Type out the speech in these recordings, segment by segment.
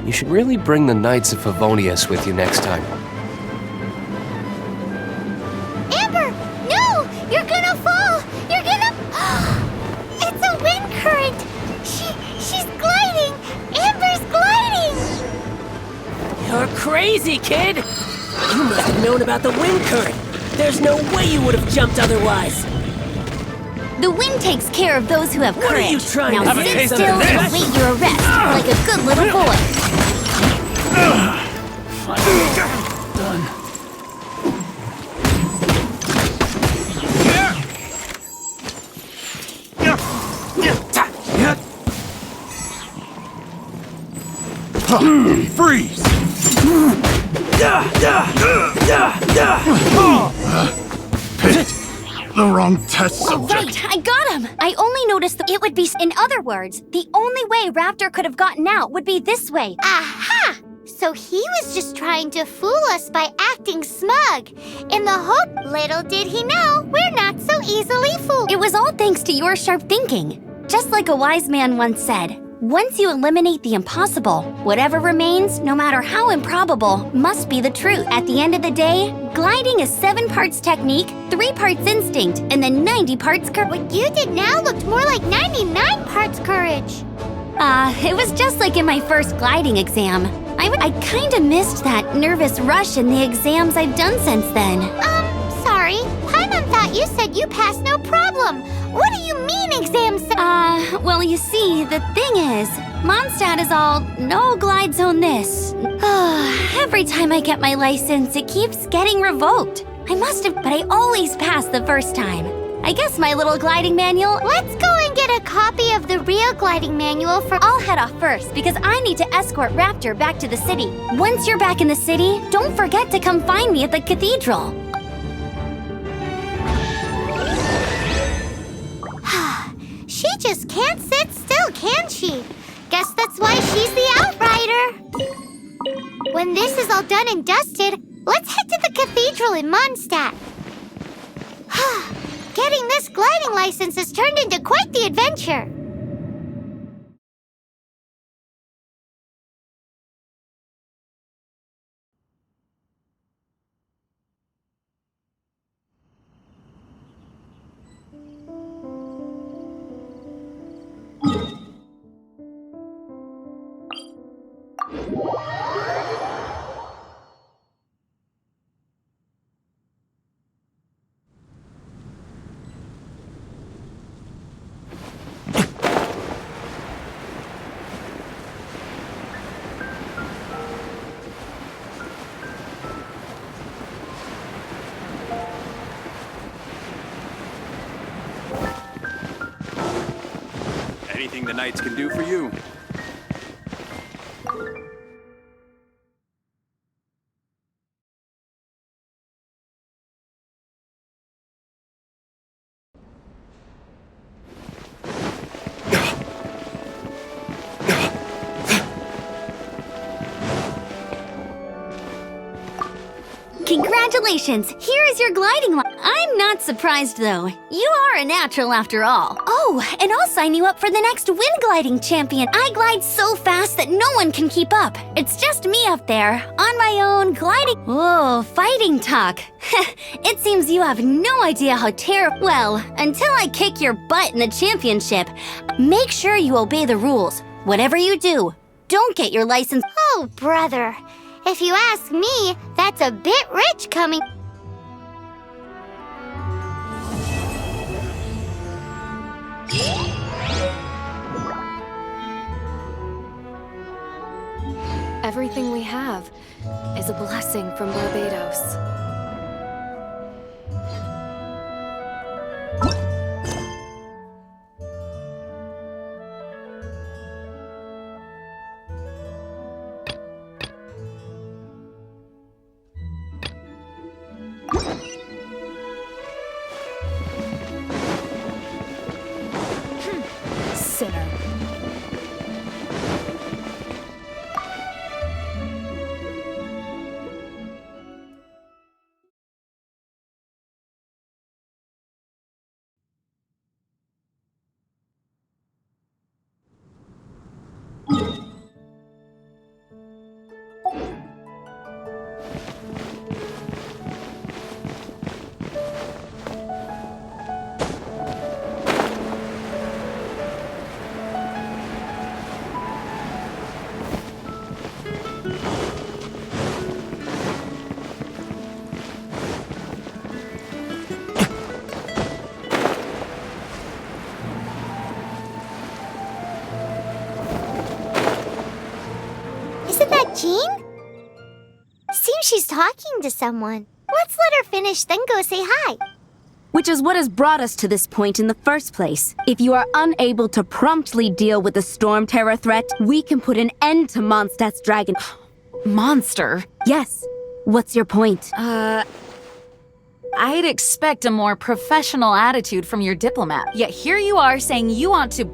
You should really bring the Knights of Favonius with you next time. Amber! No! You're gonna fall! You're gonna... It's a wind current! She's gliding! Amber's gliding! You're crazy, kid! You must have known about the wind current. There's no way you would have jumped otherwise. The wind takes care of those who have courage. What are you trying now to sit taste of still this? and wait your arrest, like a good little boy. Done. Freeze! Picked the wrong test subject. Right, I got him! I only noticed that it would be... In other words, the only way Raptor could have gotten out would be this way. Aha! So he was just trying to fool us by acting smug. In the hope, little did he know, we're not so easily fooled. It was all thanks to your sharp thinking. Just like a wise man once said, once you eliminate the impossible, whatever remains, no matter how improbable, must be the truth. At the end of the day, gliding is 7 parts technique, 3 parts instinct, and then 90 parts courage. What you did now looked more like 99 parts courage. It was just like in my first gliding exam. I kinda missed that nervous rush in the exams I've done since then. Sorry. Paimon thought you said you passed no problem. What do you mean exams? Well, you see, the thing is, Mondstadt is all, no glide zone this. Every time I get my license, it keeps getting revoked. I must have, but I always pass the first time. I guess my little gliding manual... Let's go and get a copy of the real gliding manual for... I'll head off first, because I need to escort Raptor back to the city. Once you're back in the city, don't forget to come find me at the cathedral. She just can't sit still, can she? Guess that's why she's the outrider. When this is all done and dusted, let's head to the cathedral in Mondstadt. Getting this gliding license has turned into quite the adventure. Anything the Knights can do for you. Congratulations! Here is your gliding line. I'm not surprised, though. You are a natural after all. Oh, and I'll sign you up for the next wind gliding champion. I glide so fast that no one can keep up. It's just me up there, on my own, gliding. Oh, fighting talk. It seems you have no idea how terrible. Well, until I kick your butt in the championship, make sure you obey the rules. Whatever you do, don't get your license. Oh, brother. If you ask me, that's a bit rich coming. Everything we have is a blessing from Barbados. Sinner. Jean? Seems she's talking to someone. Let's let her finish, then go say hi. Which is what has brought us to this point in the first place. If you are unable to promptly deal with the storm terror threat, we can put an end to Mondstadt's dragon. Monster? Yes. What's your point? I'd expect a more professional attitude from your diplomat. Yet here you are saying you want to...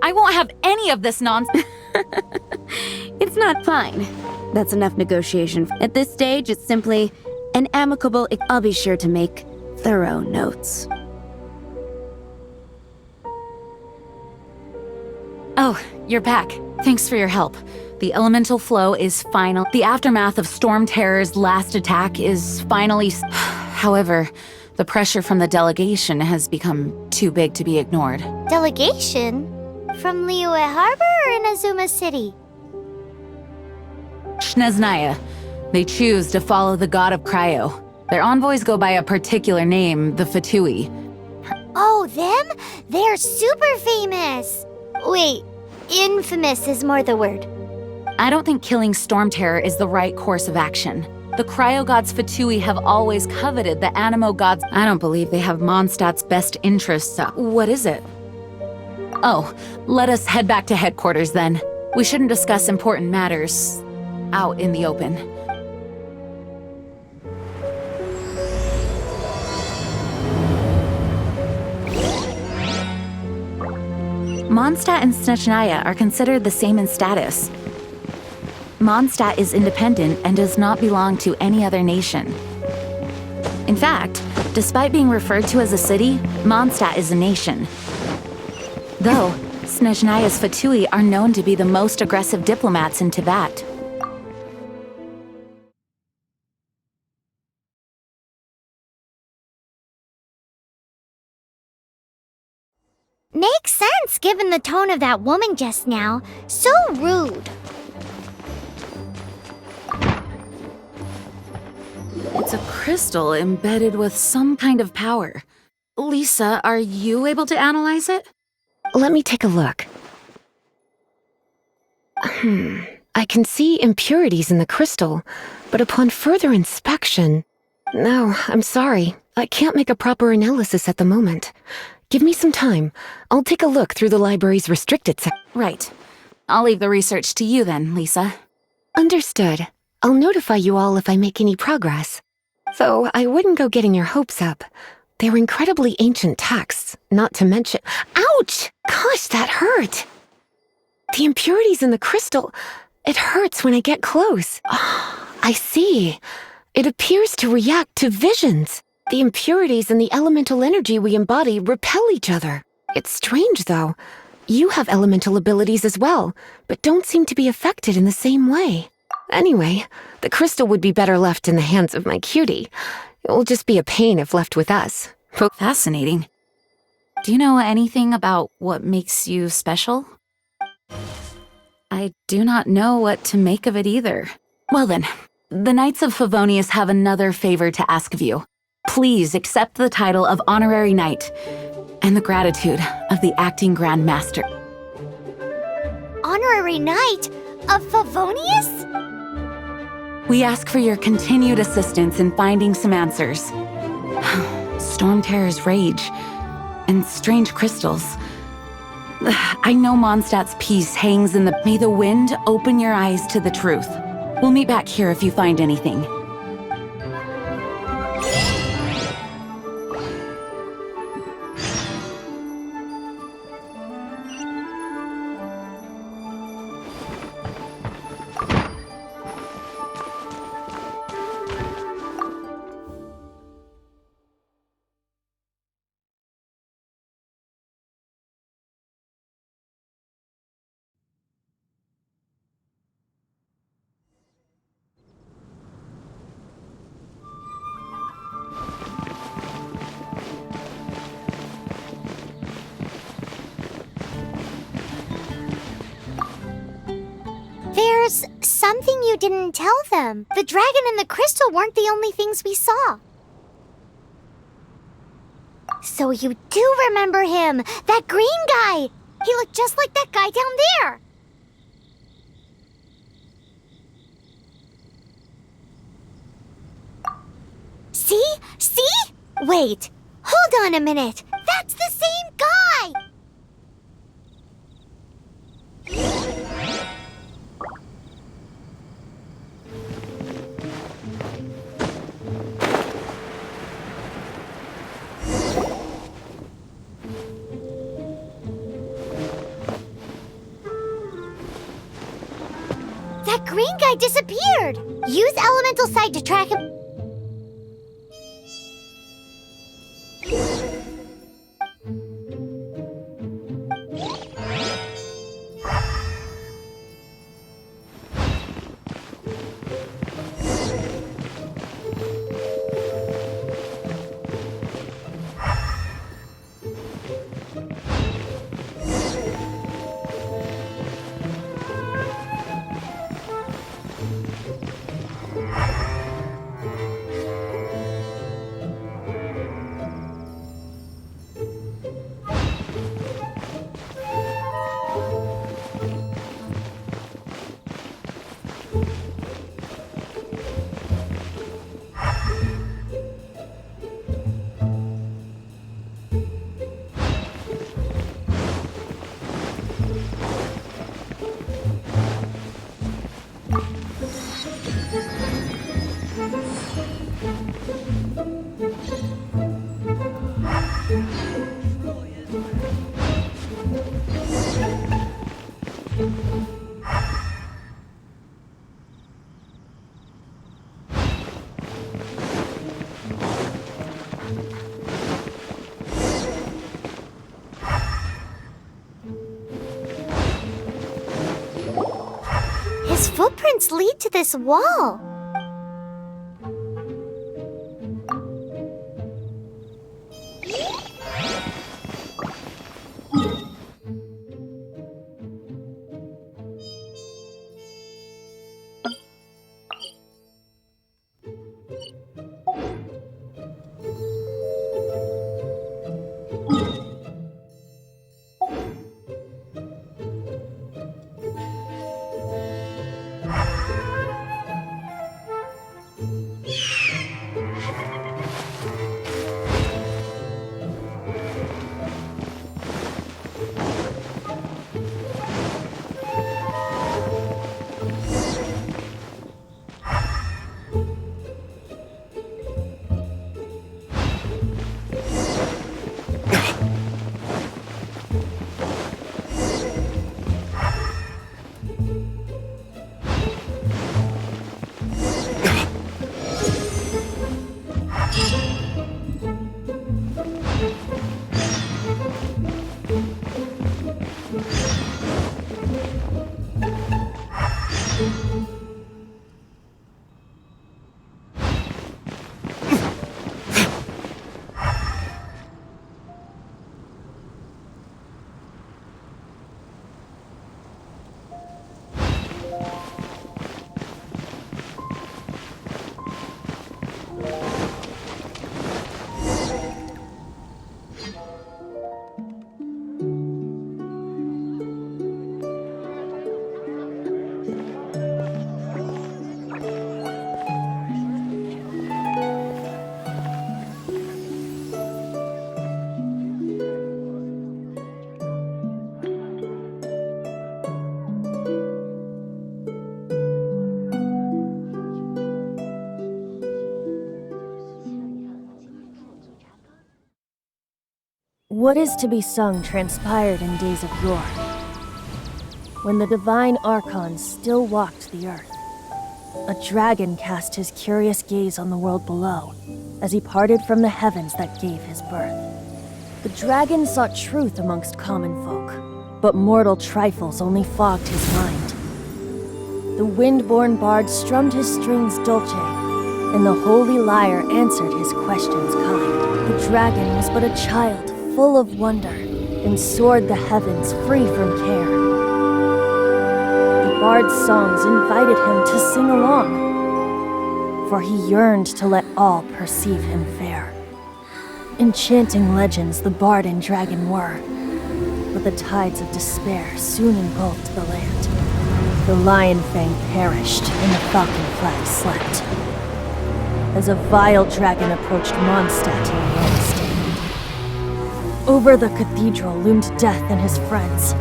I won't have any of this nonsense. It's not fine. That's enough negotiation. At this stage, it's simply an amicable... I'll be sure to make thorough notes. Oh, you're back. Thanks for your help. The elemental flow is final. The aftermath of Storm Terror's last attack is finally... However, the pressure from the delegation has become too big to be ignored. Delegation? From Liyue Harbor or Inazuma City? Snezhnaya. They choose to follow the god of Cryo. Their envoys go by a particular name, the Fatui. Oh, them? They're super famous! Wait, infamous is more the word. I don't think killing Storm Terror is the right course of action. The Cryo gods Fatui have always coveted the Animo gods. I don't believe they have Mondstadt's best interests. What is it? Oh, let us head back to headquarters then. We shouldn't discuss important matters out in the open. Mondstadt and Snezhnaya are considered the same in status. Mondstadt is independent and does not belong to any other nation. In fact, despite being referred to as a city, Mondstadt is a nation. Though, Snezhnaya's Fatui are known to be the most aggressive diplomats in Teyvat. Makes sense given the tone of that woman just now. So rude. It's a crystal embedded with some kind of power. Lisa, are you able to analyze it? Let me take a look. I can see impurities in the crystal, but upon further inspection... No, I'm sorry. I can't make a proper analysis at the moment. Give me some time. I'll take a look through the library's restricted section. Right. I'll leave the research to you then, Lisa. Understood. I'll notify you all if I make any progress. Though I wouldn't go getting your hopes up. They're incredibly ancient texts, not to mention... Ouch! Gosh, that hurt! The impurities in the crystal... It hurts when I get close. Oh, I see. It appears to react to visions. The impurities and the elemental energy we embody repel each other. It's strange, though. You have elemental abilities as well, but don't seem to be affected in the same way. Anyway, the crystal would be better left in the hands of my cutie. It will just be a pain if left with us. Fascinating. Do you know anything about what makes you special? I do not know what to make of it either. Well then, the Knights of Favonius have another favor to ask of you. Please accept the title of Honorary Knight and the gratitude of the Acting Grand Master. Honorary Knight of Favonius? We ask for your continued assistance in finding some answers. Storm Terror's rage and strange crystals. I know Mondstadt's peace hangs in the... May the wind open your eyes to the truth. We'll meet back here if you find anything. There's something you didn't tell them. The dragon and the crystal weren't the only things we saw. So you do remember him, that green guy. He looked just like that guy down there. See? See? Wait, hold on a minute. That's the same guy! That green guy disappeared! Use Elemental Sight to track him. His footprints lead to this wall. What is to be sung transpired in days of yore, when the divine archons still walked the earth. A dragon cast his curious gaze on the world below, as he parted from the heavens that gave his birth. The dragon sought truth amongst common folk, but mortal trifles only fogged his mind. The wind-born bard strummed his strings dolce, and the holy lyre answered his questions kind. The dragon was but a child, full of wonder, and soared the heavens free from care. The bard's songs invited him to sing along, for he yearned to let all perceive him fair. Enchanting legends the bard and dragon were, but the tides of despair soon engulfed the land. The lion fang perished, and the falcon flag slept. as a vile dragon approached Mondstadt in earnest. Over the cathedral loomed Death and his friends.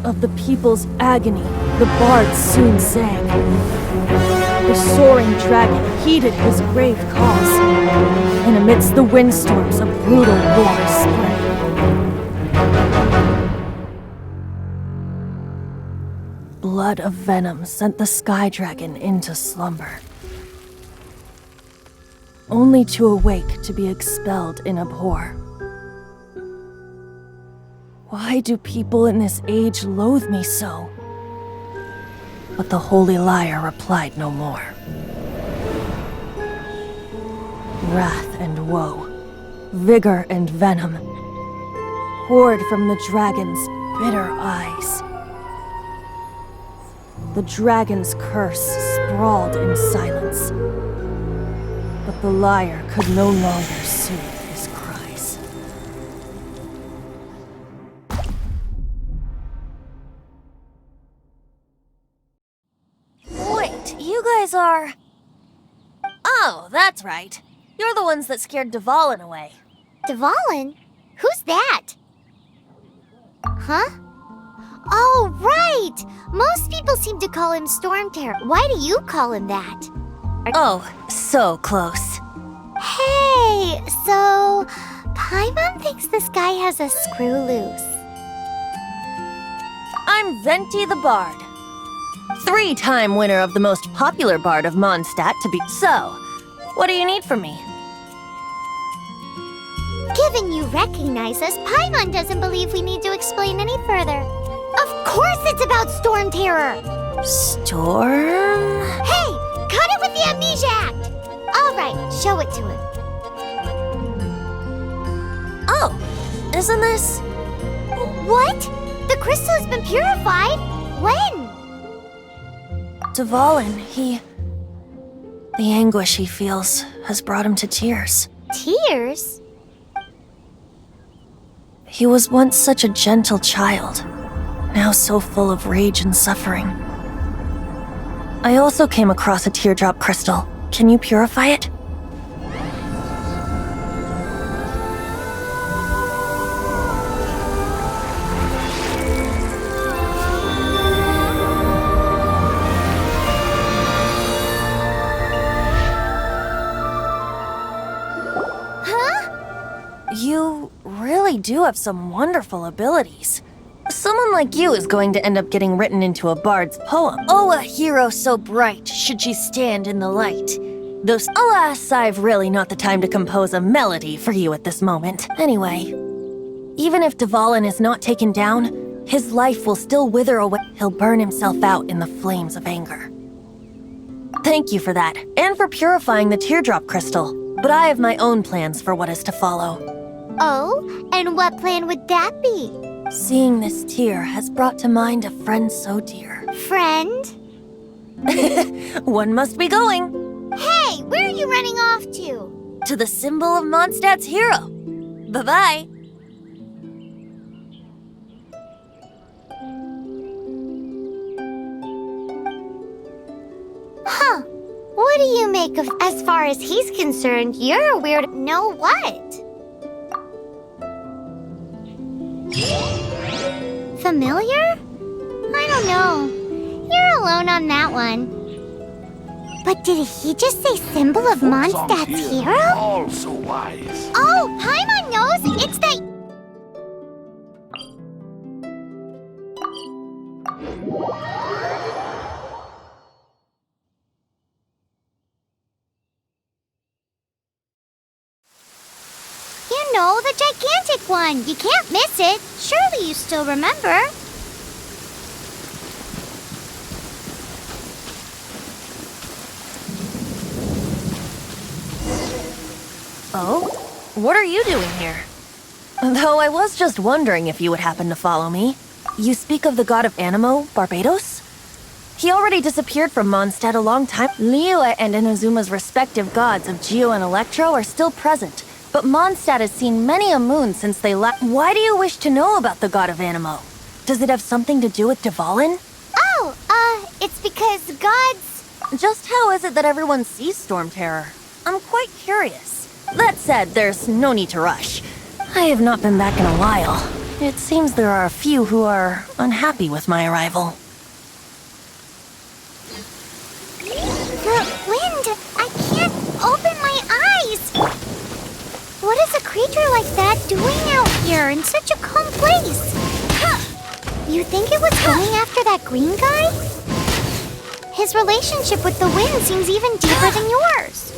Of the people's agony, the bards soon sang. The soaring dragon heeded his grave cause, and amidst the windstorms a brutal war sprang. Blood of venom sent the sky dragon into slumber, only to awake to be expelled in abhor. Why do people in this age loathe me so? But the holy liar replied no more. Wrath and woe, vigor and venom, poured from the dragon's bitter eyes. The dragon's curse sprawled in silence, but the liar could no longer soothe his cries. Wait, you guys are... Oh, that's right. You're the ones that scared Dvalin away. Dvalin? Who's that? Huh? Oh, right! Most people seem to call him Storm Terror. Why do you call him that? Oh, so close. Hey, so... Paimon thinks this guy has a screw loose. I'm Venti the Bard. 3-time winner of the most popular bard of Mondstadt to be... So, what do you need from me? Given you recognize us, Paimon doesn't believe we need to explain any further. Of course it's about Storm Terror! Storm? Hey! Cut it with the Amnesia Act! Alright, show it to him. Oh, isn't this... What? The crystal has been purified? When? Dvalin, the anguish he feels has brought him to tears. Tears? He was once such a gentle child, now so full of rage and suffering. I also came across a teardrop crystal. Can you purify it? You really do have some wonderful abilities. Someone like you is going to end up getting written into a bard's poem. Oh, a hero so bright, should she stand in the light. Those, alas, I've really not the time to compose a melody for you at this moment. Anyway, even if Dvalin is not taken down, his life will still wither away. He'll burn himself out in the flames of anger. Thank you for that, and for purifying the teardrop crystal. But I have my own plans for what is to follow. Oh, and what plan would that be? Seeing this tear has brought to mind a friend so dear. Friend? One must be going. Hey, where are you running off to? To the symbol of Mondstadt's hero. Bye-bye. Huh. What do you make of... As far as he's concerned, you're a weird... No what? Familiar? I don't know. You're alone on that one. But did he just say symbol of Mondstadt's hero? All so wise. Oh, Paimon knows! It's the... You know, the gigantic one! You can't miss it! Surely you still remember? Oh? What are you doing here? Though I was just wondering if you would happen to follow me. You speak of the god of Animo, Barbados? He already disappeared from Mondstadt a long time. Liyue and Inazuma's respective gods of Geo and Electro are still present, but Mondstadt has seen many a moon since they left. Why do you wish to know about the god of Animo? Does it have something to do with Dvalin? Oh, it's because gods... Just how is it that everyone sees Storm Terror? I'm quite curious. That said, there's no need to rush. I have not been back in a while. It seems there are a few who are unhappy with my arrival. The wind! I can't open my eyes! What is a creature like that doing out here in such a calm place? You think it was going after that green guy? His relationship with the wind seems even deeper than yours.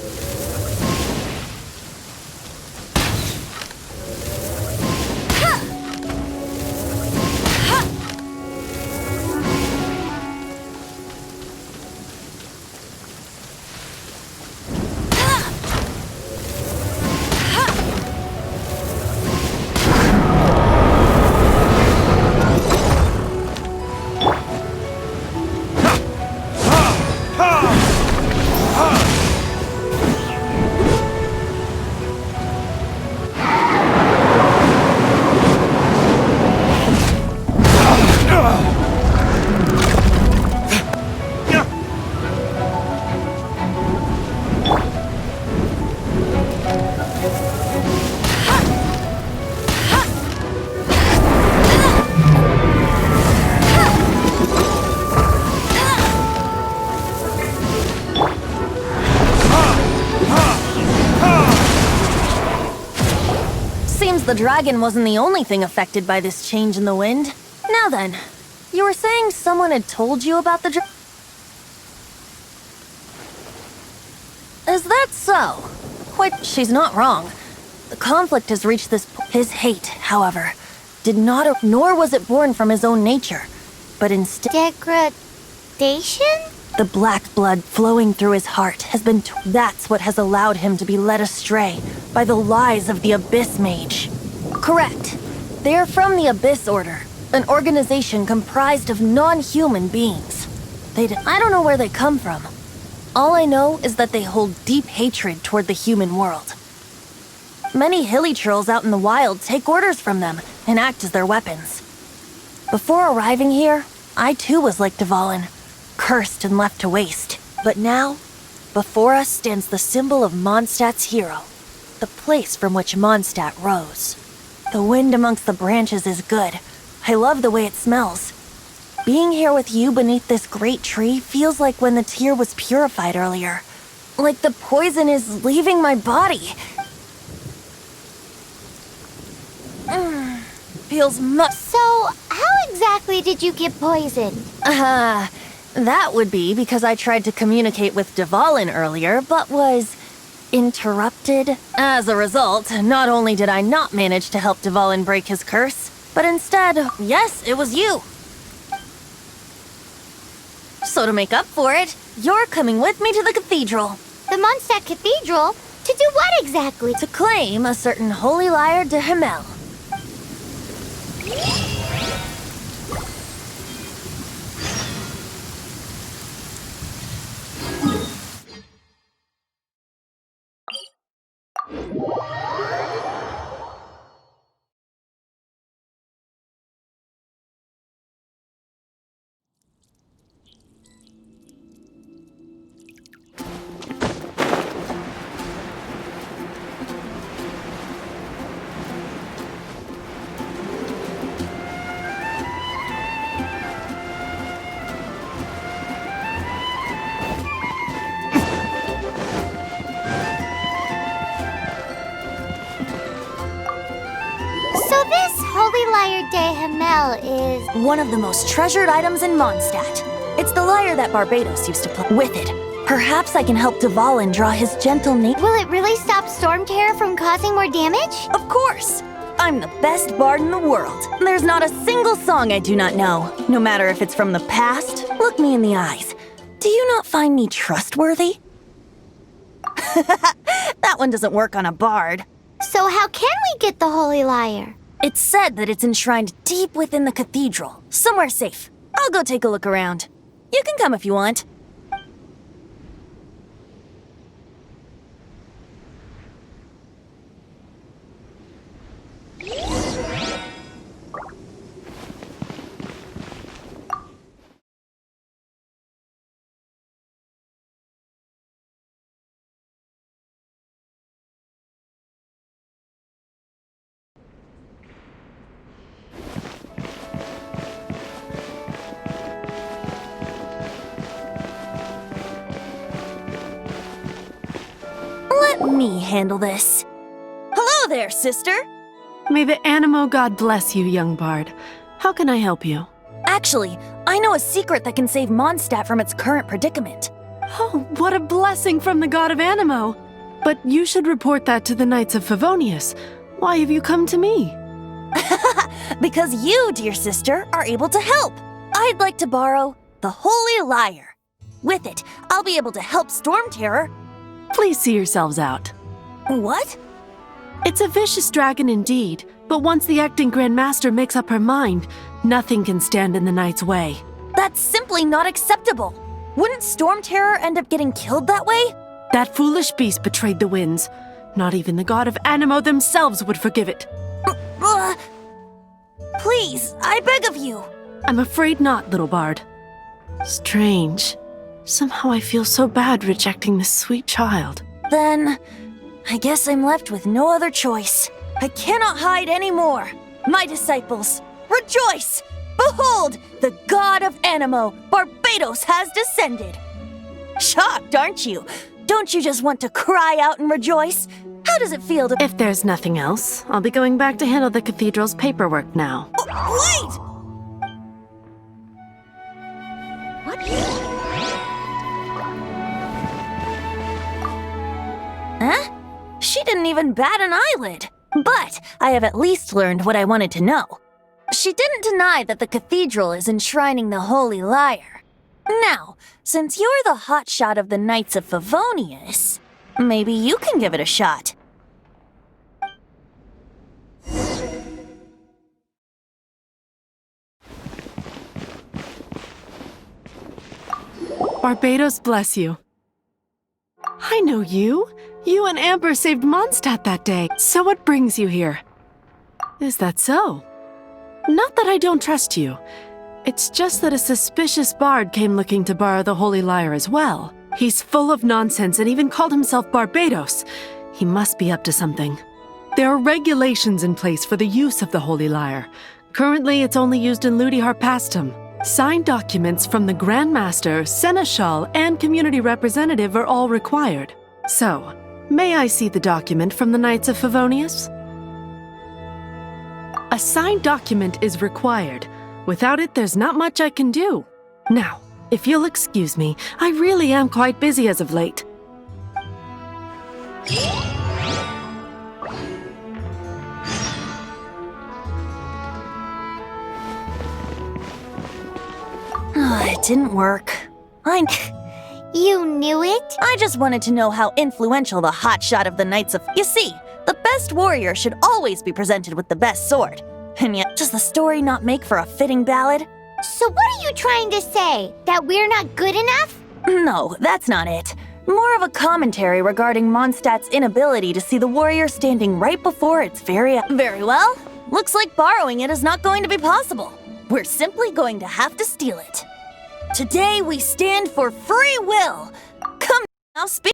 Seems the dragon wasn't the only thing affected by this change in the wind. Now then, you were saying someone had told you about the Is that so? Quite, she's not wrong. The conflict has reached this His hate, however, did not, nor was it born from his own nature, but instead... Degradation? The black blood flowing through his heart has been... That's what has allowed him to be led astray by the lies of the Abyss Mage. Correct. They are from the Abyss Order, an organization comprised of non-human beings. I don't know where they come from. All I know is that they hold deep hatred toward the human world. Many hilly trolls out in the wild take orders from them and act as their weapons. Before arriving here, I too was like Dvalin, cursed and left to waste. But now, before us stands the symbol of Mondstadt's hero, the place from which Mondstadt rose. The wind amongst the branches is good. I love the way it smells. Being here with you beneath this great tree feels like when the tear was purified earlier. Like the poison is leaving my body. Feels much... So, how exactly did you get poisoned? That would be because I tried to communicate with Dvalin earlier, but was interrupted. As a result, not only did I not manage to help Dvalin break his curse, but instead, yes, it was you. So to make up for it, you're coming with me to the cathedral. The Mondstadt Cathedral? To do what exactly? To claim a certain holy lyre de Himmel. So this Holy Lyre de Himmel is... one of the most treasured items in Mondstadt. It's the lyre that Barbados used to play. With it, perhaps I can help Dvalin draw his gentle nature. Will it really stop Storm Terror from causing more damage? Of course! I'm the best bard in the world. There's not a single song I do not know, no matter if it's from the past. Look me in the eyes. Do you not find me trustworthy? That one doesn't work on a bard. So how can we get the Holy Lyre? It's said that it's enshrined deep within the cathedral, somewhere safe. I'll go take a look around. You can come if you want. me handle this. Hello there, sister! May the Animo God bless you, young bard. How can I help you? Actually, I know a secret that can save Mondstadt from its current predicament. Oh, what a blessing from the god of Animo! But you should report that to the Knights of Favonius. Why have you come to me? Because you, dear sister, are able to help. I'd like to borrow the Holy Lyre. With it, I'll be able to help Storm Terror. Please see yourselves out. What? It's a vicious dragon indeed, but once the acting Grand Master makes up her mind, nothing can stand in the Knight's way. That's simply not acceptable. Wouldn't Storm Terror end up getting killed that way? That foolish beast betrayed the winds. Not even the god of Animo themselves would forgive it. Please, I beg of you. I'm afraid not, little bard. Strange. Somehow I feel so bad rejecting this sweet child. Then, I guess I'm left with no other choice. I cannot hide anymore. My disciples, rejoice! Behold, the god of Animo, Barbados, has descended. Shocked, aren't you? Don't you just want to cry out and rejoice? How does it feel to— If there's nothing else, I'll be going back to handle the cathedral's paperwork now. Wait! What? Huh? She didn't even bat an eyelid. But I have at least learned what I wanted to know. She didn't deny that the cathedral is enshrining the Holy Lyre. Now, since you're the hotshot of the Knights of Favonius, maybe you can give it a shot. Barbados bless you. I know you. You and Amber saved Mondstadt that day. So what brings you here? Is that so? Not that I don't trust you. It's just that a suspicious bard came looking to borrow the Holy Lyre as well. He's full of nonsense and even called himself Barbados. He must be up to something. There are regulations in place for the use of the Holy Lyre. Currently, it's only used in Ludi Harpastum. Signed documents from the Grand Master, Seneschal, and Community Representative are all required. So, may I see the document from the Knights of Favonius? A signed document is required. Without it, there's not much I can do. Now, if you'll excuse me, I really am quite busy as of late. It didn't work. You knew it? I just wanted to know how influential the hotshot of the Knights of— You see, the best warrior should always be presented with the best sword. And yet, does the story not make for a fitting ballad? So what are you trying to say? That we're not good enough? No, that's not it. More of a commentary regarding Mondstadt's inability to see the warrior standing right before its very well. Looks like borrowing it is not going to be possible. We're simply going to have to steal it. Today we stand for free will. Come now, speak.